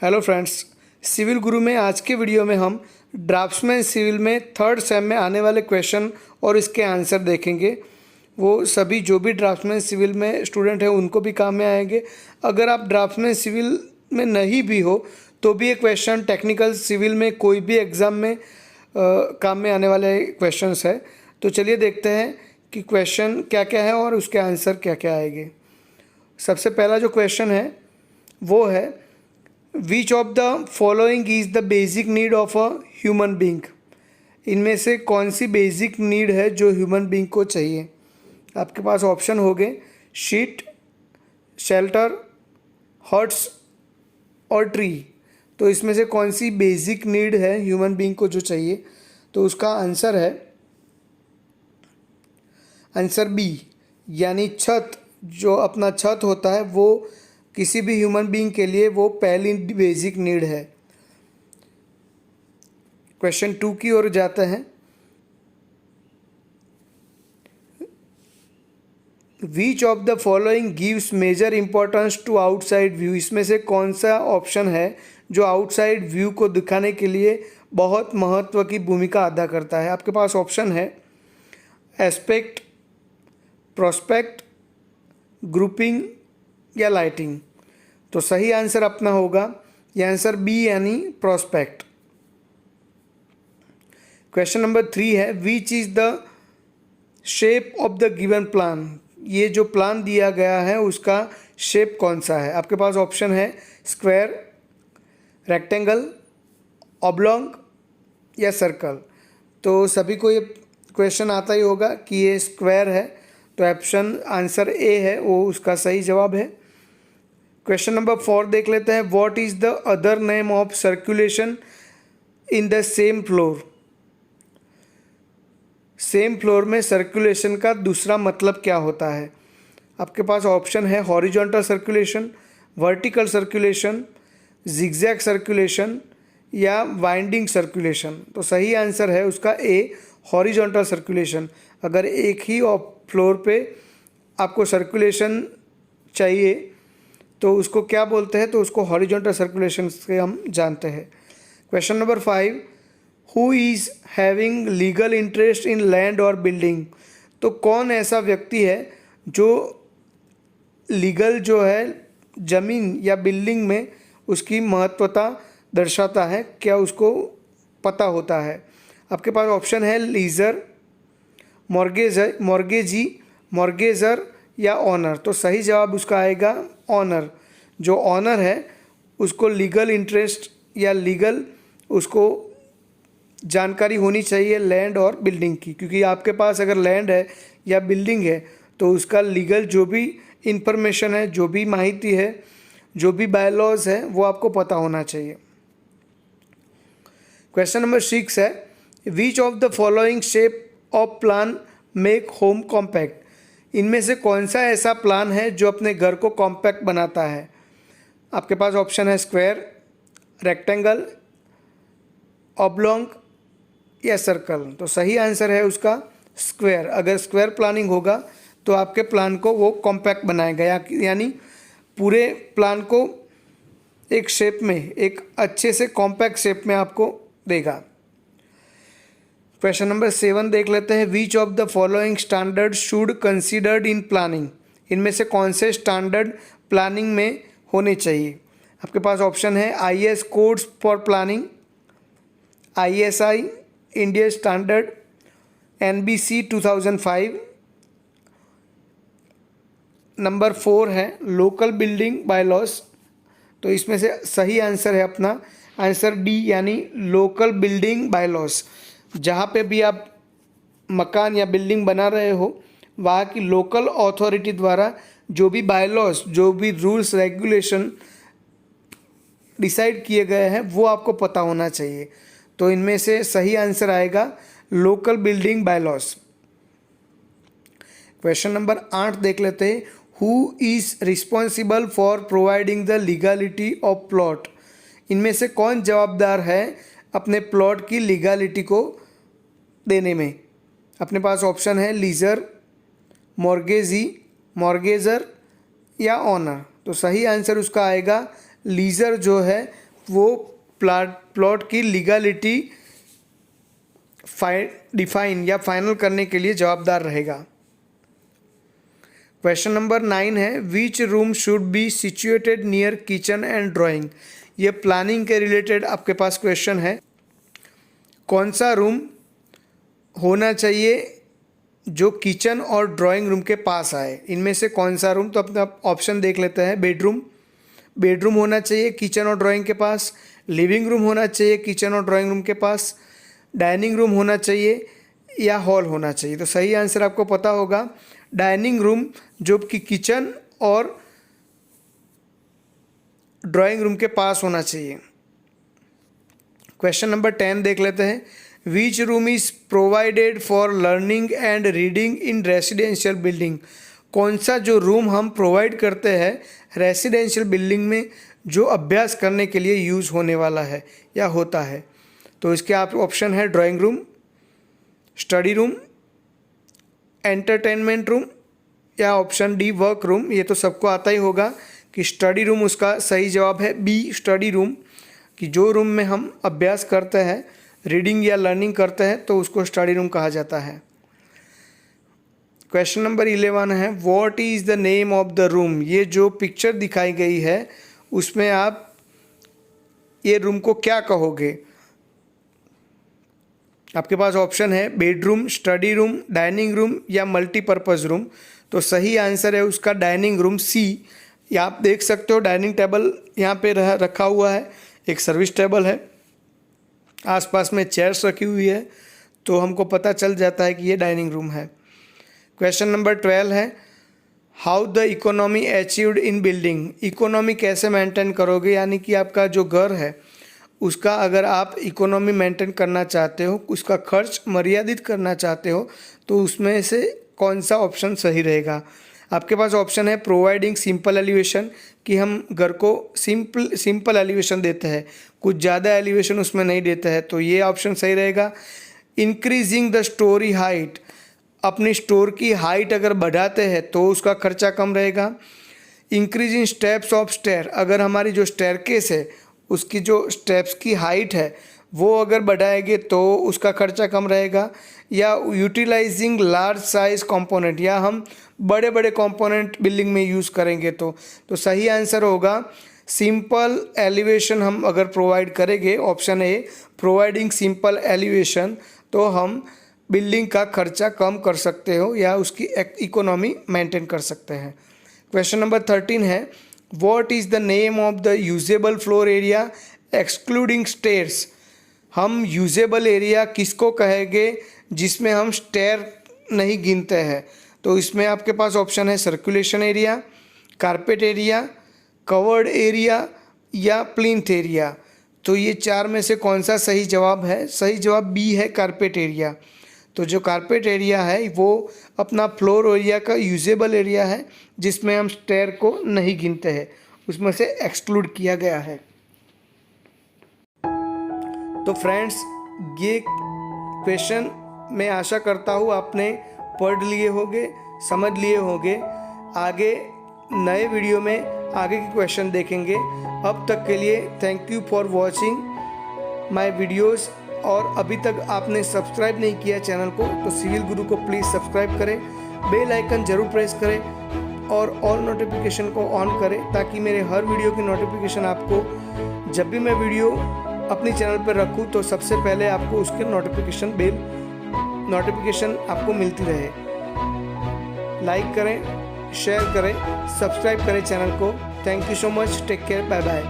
Hello friends, civil गुरु में आज के वीडियो में हम ड्राफ्ट्समैन सिविल में थर्ड सेम में आने वाले क्वेश्चन और इसके आंसर देखेंगे। वो सभी जो भी ड्राफ्ट्समैन सिविल में स्टूडेंट हैं उनको भी काम में आएंगे। अगर आप ड्राफ्ट्समैन सिविल में नहीं भी हो तो भी ये क्वेश्चन टेक्निकल सिविल में कोई भी एग्ज़ाम में काम में आने वाले क्वेश्चंस है। तो चलिए देखते हैं कि क्वेश्चन क्या क्या है और उसके आंसर क्या क्या आएंगे। सबसे पहला जो क्वेश्चन है वो है, विच of the following is the basic need of a human being. इनमें से कौन सी बेसिक नीड है जो ह्यूमन बींग को चाहिए। आपके पास ऑप्शन हो गए शीट, शेल्टर, हट्स और ट्री। तो इसमें से कौन सी बेसिक नीड है ह्यूमन बींग को जो चाहिए, तो उसका आंसर है आंसर बी, यानी छत। जो अपना छत होता है वो किसी भी ह्यूमन बीइंग के लिए वो पहली बेसिक नीड है। क्वेश्चन 2 की ओर जाते हैं। Which of the following gives major importance to outside view. इसमें से कौन सा ऑप्शन है जो आउटसाइड व्यू को दिखाने के लिए बहुत महत्व की भूमिका अदा करता है। आपके पास ऑप्शन है एस्पेक्ट, प्रोस्पेक्ट, ग्रुपिंग या लाइटिंग। तो सही आंसर अपना होगा ये आंसर बी, यानी प्रोस्पेक्ट। क्वेश्चन नंबर 3 है, which is the shape of the given plan. ये जो प्लान दिया गया है उसका शेप कौन सा है। आपके पास ऑप्शन है स्क्वायर, रेक्टेंगल, ऑब्लॉन्ग या सर्कल। तो सभी को ये क्वेश्चन आता ही होगा कि ये स्क्वायर है, तो ऑप्शन आंसर ए है वो उसका सही जवाब है। क्वेश्चन नंबर 4 देख लेते हैं, what is the other name of circulation in the same floor. Same floor में सर्कुलेशन का दूसरा मतलब क्या होता है। आपके पास ऑप्शन है horizontal circulation, vertical circulation, zigzag circulation या वाइंडिंग सर्कुलेशन। तो सही आंसर है उसका ए, हॉरिजॉन्टल सर्कुलेशन। अगर एक ही फ्लोर पे आपको सर्कुलेशन चाहिए तो उसको क्या बोलते हैं, तो उसको हॉरिजॉन्टल सर्कुलेशन से हम जानते हैं। Question number 5, who is having legal interest in land और बिल्डिंग। तो कौन ऐसा व्यक्ति है जो लीगल जो है ज़मीन या बिल्डिंग में उसकी महत्वता दर्शाता है, क्या उसको पता होता है। आपके पास ऑप्शन है लीजर, मॉर्गेजी, मॉर्गेजर या ऑनर। तो सही जवाब उसका आएगा ऑनर। जो ऑनर है उसको लीगल इंटरेस्ट या लीगल उसको जानकारी होनी चाहिए लैंड और बिल्डिंग की, क्योंकि आपके पास अगर लैंड है या बिल्डिंग है तो उसका लीगल जो भी इंफॉर्मेशन है, जो भी माहिती है, जो भी बायलॉज है वो आपको पता होना चाहिए। क्वेश्चन नंबर 6 है, विच of the following shape of plan make home compact. इनमें से कौन सा ऐसा प्लान है जो अपने घर को कॉम्पैक्ट बनाता है। आपके पास ऑप्शन है स्क्वायर, रेक्टेंगल, ऑब्लॉन्ग या सर्कल। तो सही आंसर है उसका स्क्वायर। अगर स्क्वायर प्लानिंग होगा तो आपके प्लान को वो कॉम्पैक्ट बनाएगा, यानी पूरे प्लान को एक शेप में, एक अच्छे से कॉम्पैक्ट शेप में आपको देगा। क्वेश्चन नंबर 7 देख लेते हैं, which of the following standard should considered in planning. इनमें से कौन से स्टैंडर्ड प्लानिंग में होने चाहिए। आपके पास ऑप्शन है IS codes for planning, ISI India standard, NBC 2005। Number 4 है लोकल बिल्डिंग बायलॉज। तो इसमें से सही आंसर है अपना आंसर डी, यानी लोकल बिल्डिंग बायलॉज। जहाँ पे भी आप मकान या बिल्डिंग बना रहे हो वहाँ की लोकल अथॉरिटी द्वारा जो भी बायलॉज, जो भी रूल्स रेगुलेशन डिसाइड किए गए हैं वो आपको पता होना चाहिए। तो इनमें से सही आंसर आएगा local building bylaws. Question number 8 देख लेते हैं, who is responsible for providing the legality of plot. इनमें से कौन जवाबदार है अपने प्लॉट की लीगलिटी को देने में। अपने पास ऑप्शन है लीजर, मॉर्गेजी, मॉर्गेजर या ऑनर। तो सही आंसर उसका आएगा लीजर जो है वो प्लॉट की लीगलिटी डिफाइन या फाइनल करने के लिए जवाबदार रहेगा। क्वेश्चन नंबर 9 है, which room should be situated near kitchen and drawing. ये प्लानिंग के रिलेटेड आपके पास क्वेश्चन है। कौन सा रूम होना चाहिए जो किचन और ड्राइंग रूम के पास आए, इनमें से कौन सा रूम? तो अपना ऑप्शन देख लेते हैं। बेडरूम होना चाहिए किचन और ड्राइंग के पास, लिविंग रूम होना चाहिए किचन और ड्राइंग रूम के पास, डाइनिंग रूम होना चाहिए या हॉल होना चाहिए। तो सही आंसर आपको पता होगा डाइनिंग रूम, जो कि किचन और ड्राइंग रूम के पास होना चाहिए। क्वेश्चन नंबर 10 देख लेते हैं। Which room is provided for learning and reading in residential building. कौन सा जो रूम हम प्रोवाइड करते हैं रेसिडेंशियल बिल्डिंग में जो अभ्यास करने के लिए यूज़ होने वाला है या होता है? तो इसके आप ऑप्शन है drawing room, study room, entertainment room या ऑप्शन डी वर्क रूम। ये तो सबको आता ही होगा कि स्टडी रूम उसका सही जवाब है बी, स्टडी रूम, कि जो रूम में हम अभ्यास करते हैं, रीडिंग या लर्निंग करते हैं, तो उसको स्टडी रूम कहा जाता है। क्वेश्चन नंबर 11 है, what is the name of the room. ये जो पिक्चर दिखाई गई है उसमें आप ये रूम को क्या कहोगे? आपके पास ऑप्शन है bedroom, study room, dining room या मल्टीपर्पज़ रूम। तो सही आंसर है उसका डाइनिंग रूम, सी। या आप देख सकते हो डाइनिंग टेबल यहाँ पे रखा हुआ है, एक सर्विस टेबल है, आसपास में चेयर्स रखी हुई है, तो हमको पता चल जाता है कि ये डाइनिंग रूम है। क्वेश्चन नंबर 12 है, how the economy achieved in building. Economy कैसे मेंटेन करोगे, यानी कि आपका जो घर है उसका अगर आप इकोनॉमी मेंटेन करना चाहते हो, उसका खर्च मर्यादित करना चाहते हो, तो उसमें से कौन सा ऑप्शन सही रहेगा? आपके पास ऑप्शन है प्रोवाइडिंग सिंपल एलिवेशन, कि हम घर को सिंपल एलिवेशन देते हैं, कुछ ज़्यादा एलिवेशन उसमें नहीं देते हैं, तो ये ऑप्शन सही रहेगा। इंक्रीजिंग द स्टोरी हाइट, अपनी स्टोर की हाइट अगर बढ़ाते हैं तो उसका खर्चा कम रहेगा। इंक्रीजिंग स्टेप्स ऑफ स्टेयर, अगर हमारी जो स्टेयरकेस है उसकी जो स्टेप्स की हाइट है वो अगर बढ़ाएंगे तो उसका खर्चा कम रहेगा। या यूटिलाइजिंग लार्ज साइज कंपोनेंट, या हम बड़े बड़े कंपोनेंट बिल्डिंग में यूज़ करेंगे तो सही आंसर होगा सिंपल एलिवेशन। हम अगर प्रोवाइड करेंगे, option A providing simple elevation, तो हम बिल्डिंग का खर्चा कम कर सकते हो या उसकी इकोनॉमी मेंटेन कर सकते हैं। क्वेश्चन नंबर 13 है, what is the name of the usable floor area excluding stairs. हम यूजेबल एरिया किसको कहेंगे जिसमें हम स्टेयर नहीं गिनते हैं? तो इसमें आपके पास ऑप्शन है circulation area, carpet area, covered area या प्लिंथ एरिया। तो ये चार में से कौन सा सही जवाब है? सही जवाब बी है, कारपेट एरिया। तो जो कारपेट एरिया है वो अपना फ्लोर एरिया का यूजेबल एरिया है जिसमें हम स्टेयर को नहीं गिनते हैं, उसमें से एक्सक्लूड किया गया है। तो फ्रेंड्स, ये क्वेश्चन मैं आशा करता हूँ आपने पढ़ लिए होंगे, समझ लिए होंगे। आगे नए वीडियो में आगे के क्वेश्चन देखेंगे। अब तक के लिए thank you for watching my videos. और अभी तक आपने सब्सक्राइब नहीं किया चैनल को तो सिविल गुरु को प्लीज़ सब्सक्राइब करें, बेल आइकन जरूर प्रेस करें और ऑल नोटिफिकेशन को ऑन करें ताकि मेरे हर वीडियो की नोटिफिकेशन आपको, जब भी मैं वीडियो अपनी चैनल पर रखूँ तो सबसे पहले आपको उसके नोटिफिकेशन आपको मिलती रहे। लाइक करें, शेयर करें, सब्सक्राइब करें चैनल को। Thank you so much, take care, bye bye.